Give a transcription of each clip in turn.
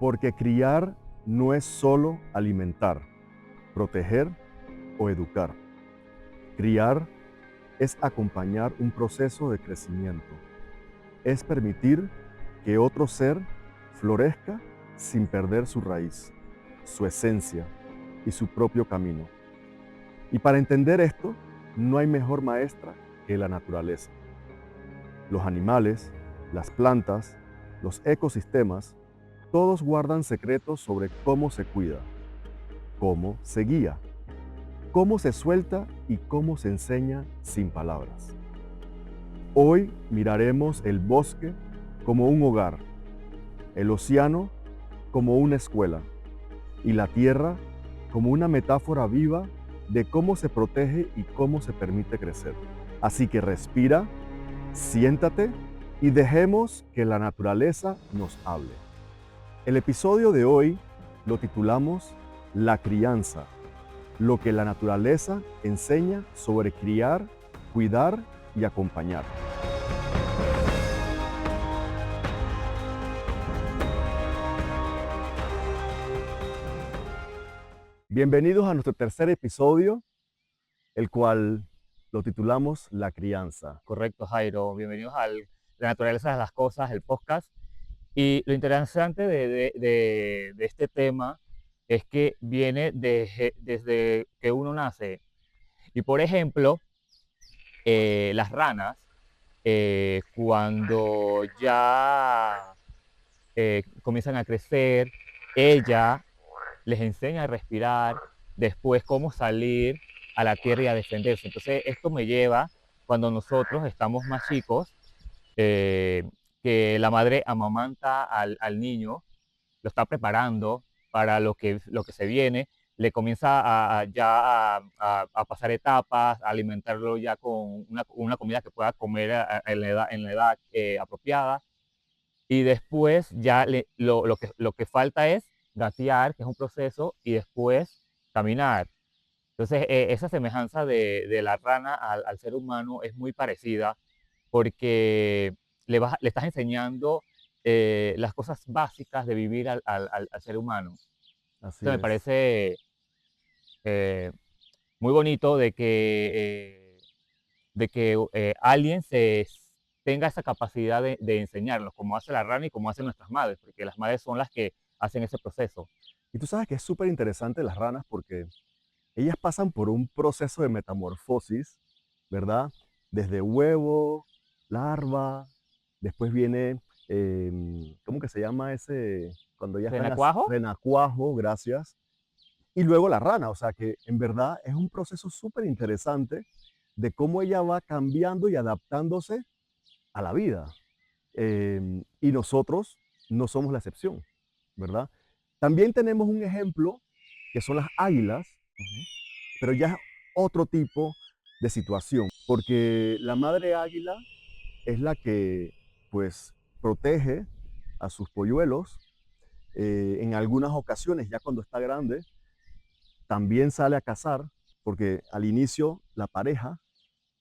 Porque criar no es solo alimentar, proteger o educar. Criar es acompañar un proceso de crecimiento. Es permitir que otro ser florezca sin perder su raíz, su esencia y su propio camino. Y para entender esto, no hay mejor maestra que la naturaleza. Los animales, las plantas, los ecosistemas, todos guardan secretos sobre cómo se cuida, cómo se guía, cómo se suelta y cómo se enseña sin palabras. Hoy miraremos el bosque como un hogar, el océano como una escuela y la tierra como una metáfora viva de cómo se protege y cómo se permite crecer. Así que respira, siéntate y dejemos que la naturaleza nos hable. El episodio de hoy lo titulamos La crianza, lo que la naturaleza enseña sobre criar, cuidar y acompañar. Bienvenidos a nuestro tercer episodio, el cual lo titulamos La crianza. Correcto, Jairo. Bienvenidos al La naturaleza de las cosas, el podcast. Y lo interesante de este tema es que viene desde que uno nace. Y por ejemplo, las ranas, cuando ya comienzan a crecer, ella les enseña a respirar, después cómo salir a la tierra y a defenderse. Entonces, esto me lleva, cuando nosotros estamos más chicos, eh, que la madre amamanta al niño, lo está preparando para lo que se viene, le comienza a pasar etapas, a alimentarlo ya con una comida que pueda comer en la edad apropiada, y después ya lo que falta es gatear, que es un proceso, y después caminar. Entonces, esa semejanza de la rana al ser humano es muy parecida porque le estás enseñando las cosas básicas de vivir al ser humano. Así Eso me es. parece eh, muy bonito de que alguien tenga esa capacidad de enseñarnos, como hace la rana y como hacen nuestras madres, porque las madres son las que hacen ese proceso. Y tú sabes que es súper interesante las ranas porque ellas pasan por un proceso de metamorfosis, ¿verdad? Desde huevo, larva, después viene, ¿cómo que se llama ese? Cuando ya están ¿Renacuajo? renacuajo, gracias. Y luego la rana, o sea que en verdad es un proceso súper interesante de cómo ella va cambiando y adaptándose a la vida. Y nosotros no somos la excepción, ¿verdad? También tenemos un ejemplo que son las águilas, Ujú. pero ya es otro tipo de situación, porque la madre águila es la que pues protege a sus polluelos. En algunas ocasiones, ya cuando está grande, también sale a cazar, porque al inicio la pareja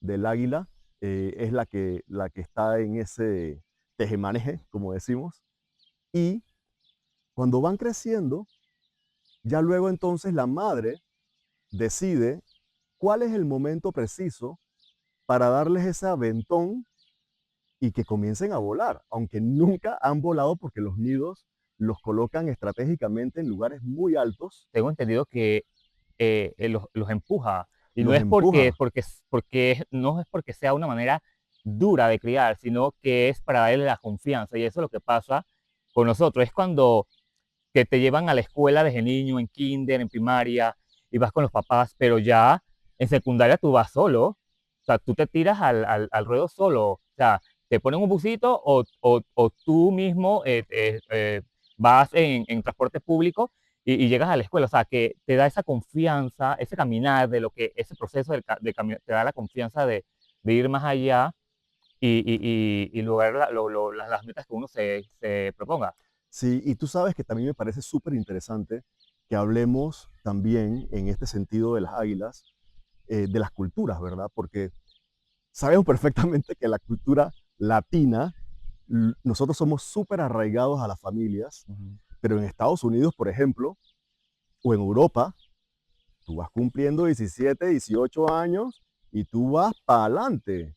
del águila es la que está en ese tejemaneje, como decimos, y cuando van creciendo, ya luego entonces la madre decide cuál es el momento preciso para darles ese aventón y que comiencen a volar, aunque nunca han volado porque los nidos los colocan estratégicamente en lugares muy altos, Tengo entendido que los empuja. Y no los es porque, empuja. porque, no es porque sea una manera dura de criar, sino que es para darle la confianza. Y eso es lo que pasa con nosotros. Es cuando que te llevan a la escuela desde niño, en kinder, en primaria, y vas con los papás, pero ya en secundaria tú vas solo. O sea, tú te tiras al ruedo solo. O sea, te ponen un busito o tú mismo vas en transporte público y llegas a la escuela. O sea, que te da esa confianza, ese caminar de lo que, ese proceso de caminar, te da la confianza de ir más allá y lograr las metas que uno se proponga. Sí, y tú sabes que también me parece súper interesante que hablemos también en este sentido de las águilas, de las culturas, ¿verdad? Porque sabemos perfectamente que la cultura latina, nosotros somos súper arraigados a las familias, Ujú. Pero en Estados Unidos, por ejemplo, o en Europa, tú vas cumpliendo 17, 18 años y tú vas para adelante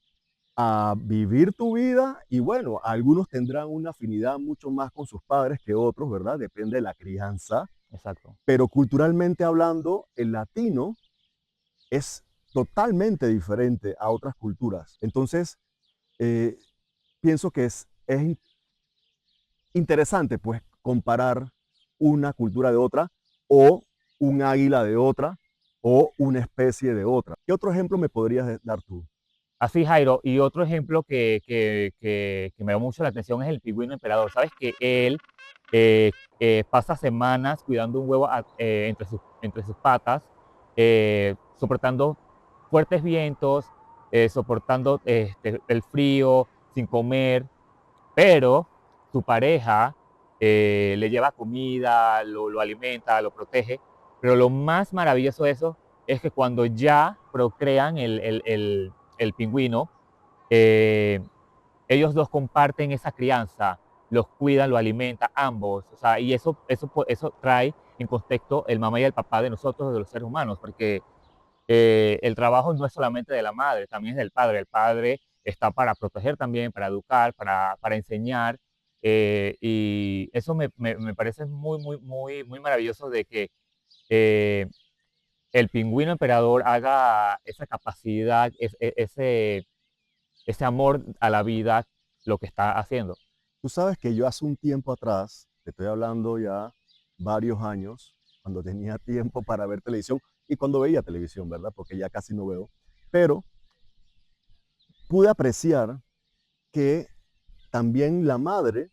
a vivir tu vida y bueno, algunos tendrán una afinidad mucho más con sus padres que otros, ¿verdad? Depende de la crianza, Exacto. pero culturalmente hablando, el latino es totalmente diferente a otras culturas. Entonces, eh, pienso que es interesante pues comparar una cultura de otra o un águila de otra o una especie de otra. ¿Qué otro ejemplo me podrías dar tú? Así, Jairo, y otro ejemplo que me llama mucho la atención es el pingüino emperador. Sabes que él eh, pasa semanas cuidando un huevo entre sus patas, soportando fuertes vientos, soportando el frío, sin comer, pero su pareja le lleva comida, lo alimenta, lo protege. Pero lo más maravilloso de eso es que cuando ya procrean el pingüino, eh, ellos dos comparten esa crianza, los cuidan, lo alimentan, ambos. O sea, y eso trae en contexto el mamá y el papá de nosotros, de los seres humanos, porque el trabajo no es solamente de la madre, también es del padre. El padre está para proteger también, para educar, para enseñar. Y eso me parece muy maravilloso de que eh, el pingüino emperador haga esa capacidad, ese amor a la vida, lo que está haciendo. Tú sabes que yo hace un tiempo atrás, te estoy hablando ya varios años, cuando tenía tiempo para ver televisión y cuando veía televisión, ¿verdad? Porque ya casi no veo, pero pude apreciar que también la madre,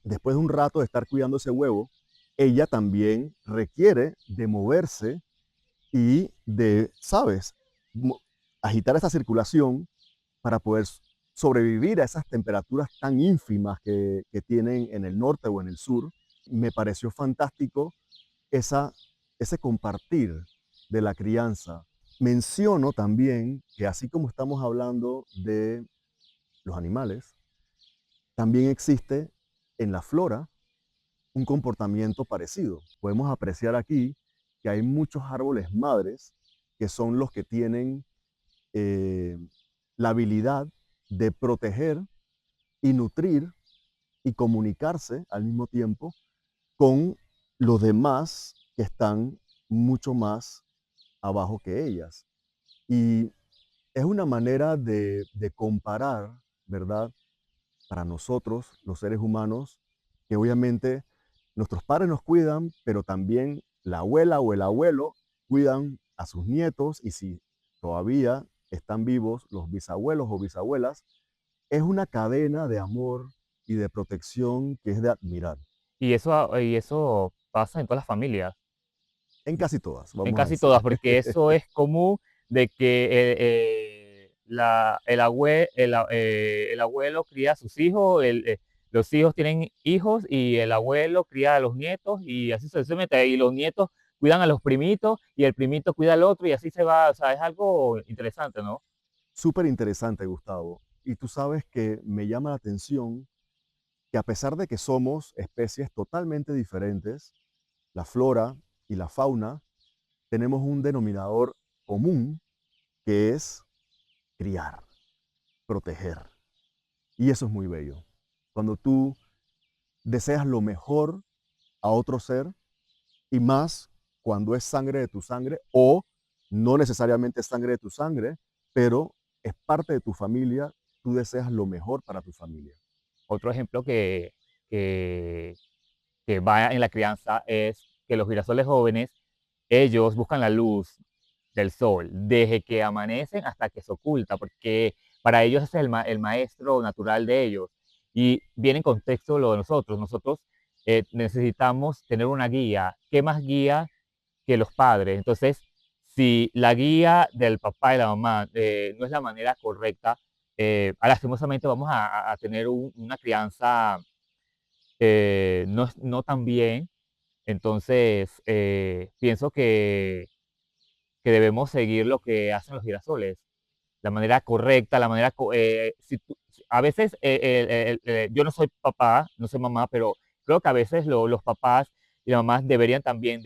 después de un rato de estar cuidando ese huevo, ella también requiere de moverse y de, ¿sabes? Agitar esa circulación para poder sobrevivir a esas temperaturas tan ínfimas que tienen en el norte o en el sur. Me pareció fantástico esa, ese compartir de la crianza. Menciono también que así como estamos hablando de los animales, también existe en la flora un comportamiento parecido. Podemos apreciar aquí que hay muchos árboles madres que son los que tienen eh, la habilidad de proteger y nutrir y comunicarse al mismo tiempo con los demás que están mucho más abajo que ellas. Y es una manera de comparar, ¿verdad? Para nosotros, los seres humanos, que obviamente nuestros padres nos cuidan, pero también la abuela o el abuelo cuidan a sus nietos y si todavía están vivos los bisabuelos o bisabuelas, es una cadena de amor y de protección que es de admirar. Y eso pasa en todas las familias, En casi todas, en vamos a casi decir. todas, porque eso es común de que el abuelo cría a sus hijos, los hijos tienen hijos y el abuelo cría a los nietos y así sucesivamente. Y los nietos cuidan a los primitos y el primito cuida al otro y así se va. O sea, es algo interesante, ¿no? Súper interesante, Gustavo. Y tú sabes que me llama la atención que a pesar de que somos especies totalmente diferentes, la flora y la fauna, tenemos un denominador común que es criar, proteger. Y eso es muy bello. Cuando tú deseas lo mejor a otro ser y más cuando es sangre de tu sangre o no necesariamente es sangre de tu sangre, pero es parte de tu familia, tú deseas lo mejor para tu familia. Otro ejemplo que, que va en la crianza es que los girasoles jóvenes, ellos buscan la luz del sol desde que amanecen hasta que se oculta, porque para ellos es el maestro natural de ellos. Y viene en contexto lo de nosotros. Nosotros necesitamos tener una guía. ¿Qué más guía que los padres? Entonces, si la guía del papá y la mamá no es la manera correcta, lastimosamente vamos a tener una crianza no tan bien. Entonces, pienso que debemos seguir lo que hacen los girasoles, la manera correcta, la manera... a veces yo no soy papá, no soy mamá, pero creo que a veces los papás y las mamás deberían también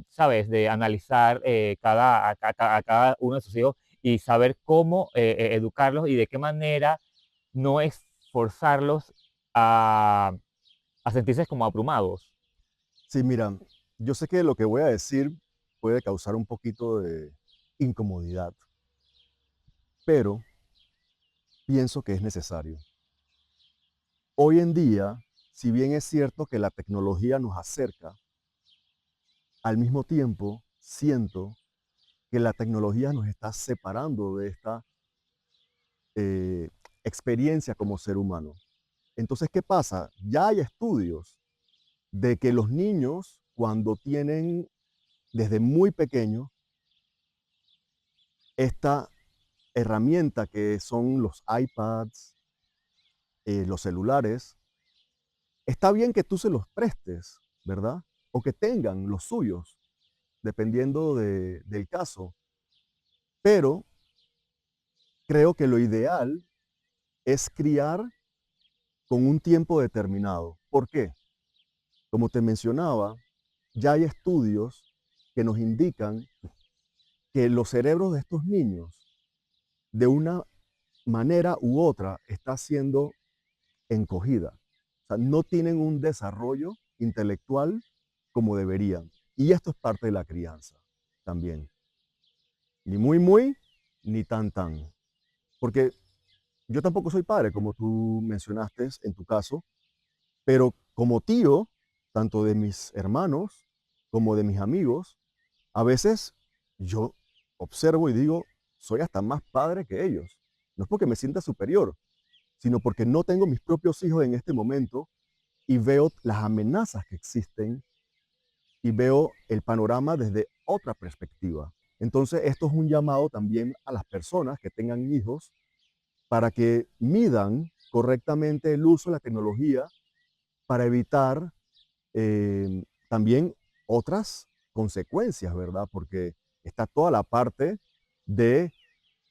¿sabes?, de analizar a cada uno de sus hijos y saber cómo educarlos y de qué manera no es forzarlos a sentirse como abrumados. Sí, mira, yo sé que lo que voy a decir puede causar un poquito de incomodidad, pero pienso que es necesario. Hoy en día, si bien es cierto que la tecnología nos acerca, al mismo tiempo siento que la tecnología nos está separando de esta eh, experiencia como ser humano. Entonces, ¿qué pasa? Ya hay estudios de que los niños, cuando tienen desde muy pequeños esta herramienta que son los iPads, los celulares, está bien que tú se los prestes, ¿verdad? O que tengan los suyos, dependiendo del caso. Pero creo que lo ideal es criar con un tiempo determinado. ¿Por qué? Como te mencionaba, ya hay estudios que nos indican que los cerebros de estos niños, de una manera u otra, está siendo encogida. O sea, no tienen un desarrollo intelectual como deberían. Y esto es parte de la crianza también. Ni muy, muy, ni tan, tan. Porque yo tampoco soy padre, como tú mencionaste en tu caso, pero como tío, tanto de mis hermanos como de mis amigos, a veces yo observo y digo, soy hasta más padre que ellos. No es porque me sienta superior, sino porque no tengo mis propios hijos en este momento y veo las amenazas que existen y veo el panorama desde otra perspectiva. Entonces, esto es un llamado también a las personas que tengan hijos para que midan correctamente el uso de la tecnología para evitar también otras consecuencias, ¿verdad? Porque está toda la parte de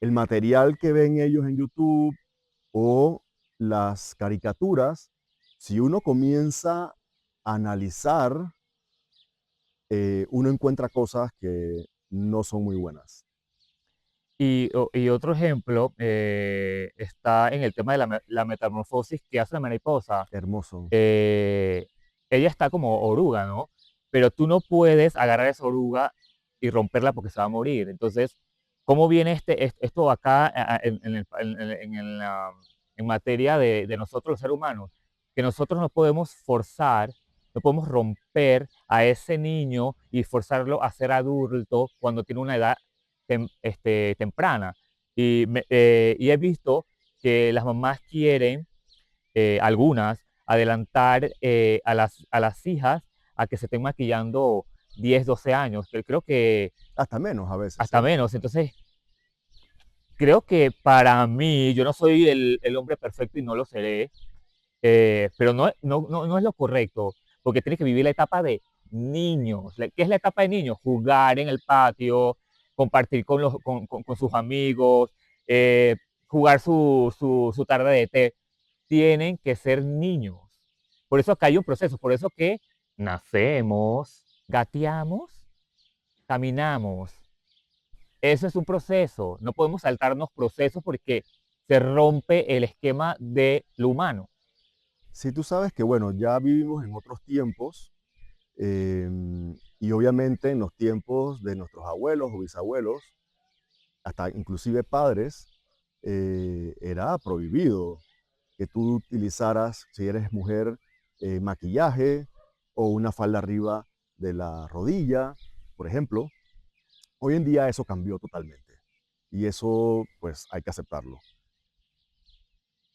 el material que ven ellos en YouTube o las caricaturas. Si uno comienza a analizar, uno encuentra cosas que no son muy buenas. Y otro ejemplo está en el tema de la metamorfosis que hace la mariposa. Hermoso. eh, Ella está como oruga, ¿no? Pero tú no puedes agarrar esa oruga y romperla porque se va a morir. Entonces, ¿cómo viene esto acá en materia de nosotros los seres humanos? Que nosotros no podemos forzar, no podemos romper a ese niño y forzarlo a ser adulto cuando tiene una edad temprana. Y he visto que las mamás quieren, algunas, adelantar a las hijas a que se estén maquillando 10 12 años, que creo que Hasta menos a veces, hasta ¿cierto? menos. Entonces, creo que para mí, yo no soy el hombre perfecto y no lo seré, pero no es lo correcto, porque tienes que vivir la etapa de niños. ¿Qué es la etapa de niños? Jugar en el patio, compartir con sus amigos, eh, jugar su tarde de té. Tienen que ser niños. Por eso acá hay un proceso, por eso que nacemos, gateamos, caminamos. Eso es un proceso. No podemos saltarnos procesos porque se rompe el esquema de lo humano. Si tú sabes que, bueno, ya vivimos en otros tiempos, y obviamente en los tiempos de nuestros abuelos o bisabuelos, hasta inclusive padres, era prohibido que tú utilizaras, si eres mujer, maquillaje o una falda arriba de la rodilla, por ejemplo. Hoy en día eso cambió totalmente y eso pues hay que aceptarlo.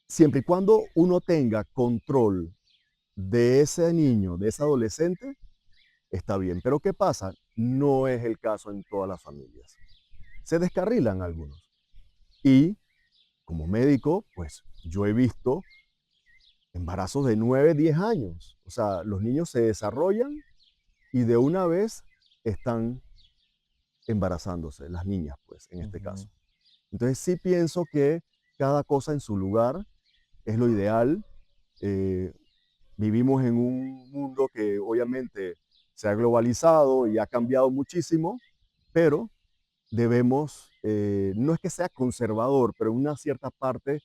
Siempre y cuando uno tenga control de ese niño, de ese adolescente, está bien. Pero ¿qué pasa? No es el caso en todas las familias. Se descarrilan algunos. Y como médico, pues yo he visto embarazos de 9 10 años. O sea, los niños se desarrollan y de una vez están embarazándose, las niñas, pues, en este Ujú. caso. Entonces sí pienso que cada cosa en su lugar es lo ideal. Eh, Vivimos en un mundo que obviamente se ha globalizado y ha cambiado muchísimo, pero debemos, no es que sea conservador, pero en una cierta parte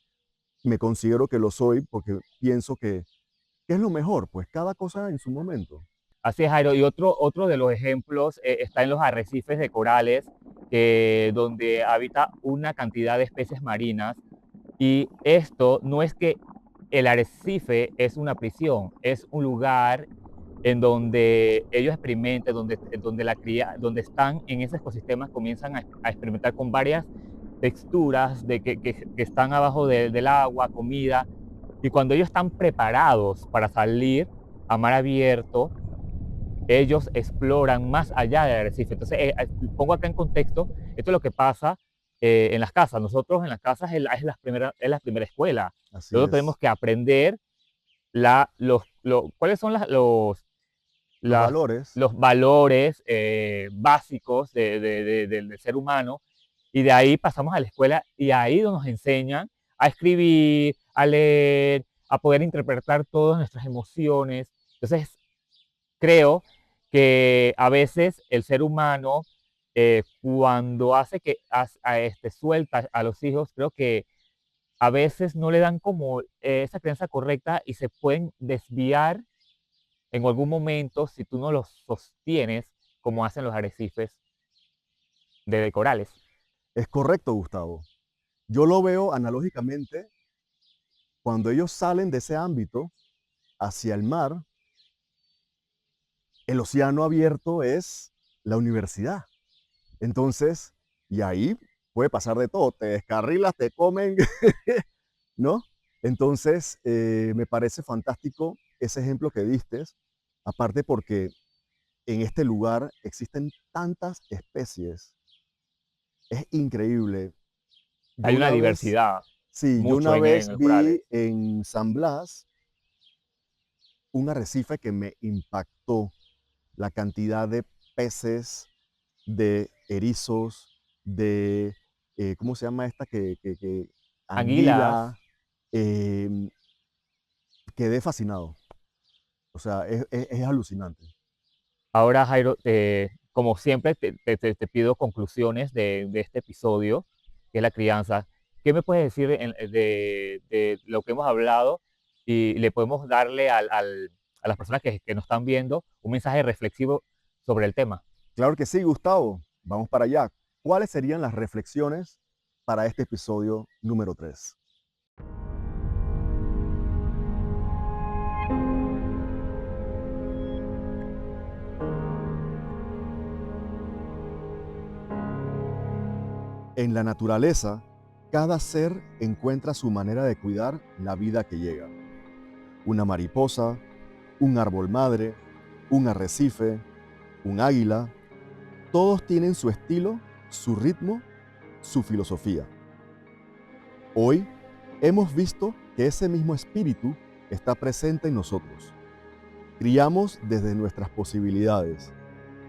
me considero que lo soy porque pienso que es lo mejor, pues cada cosa en su momento. Así es, Jairo. Y otro de los ejemplos está en los arrecifes de corales, donde habita una cantidad de especies marinas. Y esto no es que el arrecife es una prisión, es un lugar en donde ellos experimentan, donde están en ese ecosistema, comienzan a experimentar con varias texturas que están abajo del agua, comida, y cuando ellos están preparados para salir a mar abierto, ellos exploran más allá del arrecife. Entonces, pongo acá en contexto, esto es lo que pasa en las casas. Nosotros en las casas es la primera escuela. Así Nosotros tenemos es. que aprender cuáles son Los las- valores, los valores básicos del ser humano, y de ahí pasamos a la escuela y ahí nos enseñan a escribir, a leer, a poder interpretar todas nuestras emociones. Entonces, creo que a veces el ser humano, cuando hace suelta a los hijos, creo que a veces no le dan como esa crianza correcta y se pueden desviar en algún momento si tú no los sostienes como hacen los arrecifes de corales. es correcto, Gustavo. Yo lo veo analógicamente cuando ellos salen de ese ámbito hacia el mar, el océano abierto es la universidad. Entonces, y ahí puede pasar de todo, te descarrilas, te comen, ¿no? Entonces, me parece fantástico ese ejemplo que diste, aparte porque en este lugar existen tantas especies, es increíble. Yo Hay una una vez, diversidad sí, yo mucho una en vez los corales. vi en San Blas un arrecife que me impactó la cantidad de peces, de erizos, de, ¿cómo se llama esta? Anguilas. Anguila. eh, Quedé fascinado. O sea, es alucinante. Ahora, Jairo, como siempre, te pido conclusiones de este episodio, que es la crianza. ¿Qué me puedes decir de lo que hemos hablado y le podemos darle a las personas que nos están viendo un mensaje reflexivo sobre el tema? Claro que sí, Gustavo. Vamos para allá. ¿Cuáles serían las reflexiones para este episodio número 3? En la naturaleza, cada ser encuentra su manera de cuidar la vida que llega. Una mariposa, un árbol madre, un arrecife, un águila, todos tienen su estilo, su ritmo, su filosofía. Hoy hemos visto que ese mismo espíritu está presente en nosotros. Criamos desde nuestras posibilidades,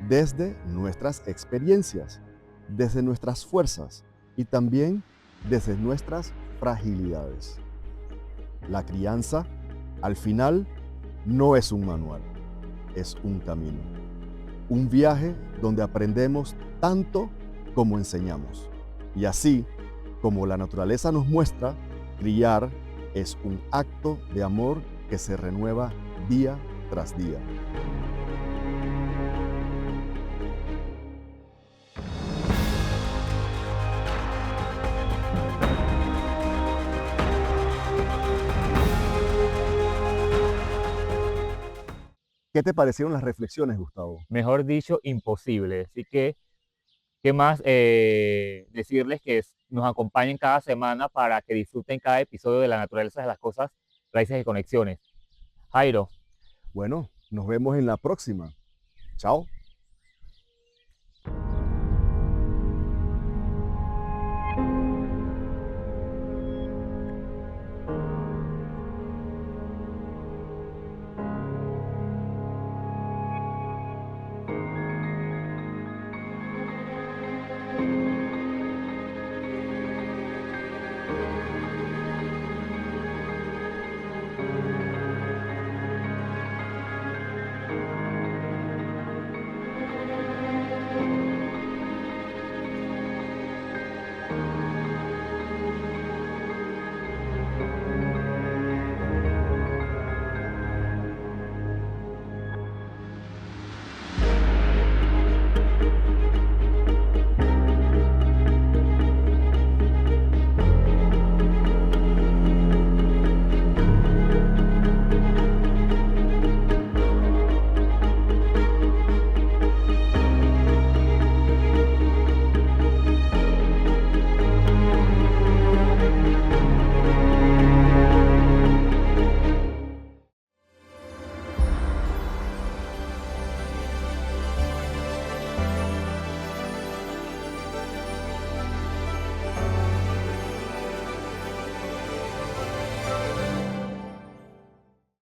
desde nuestras experiencias, desde nuestras fuerzas y también desde nuestras fragilidades. La crianza, al final, no es un manual, es un camino. Un viaje donde aprendemos tanto como enseñamos. Y así, como la naturaleza nos muestra, criar es un acto de amor que se renueva día tras día. ¿Qué te parecieron las reflexiones, Gustavo? Mejor dicho, imposible. Así que, ¿qué más decirles nos acompañen cada semana para que disfruten cada episodio de la naturaleza de las cosas, raíces y conexiones? Jairo, Bueno, nos vemos en la próxima. Chao.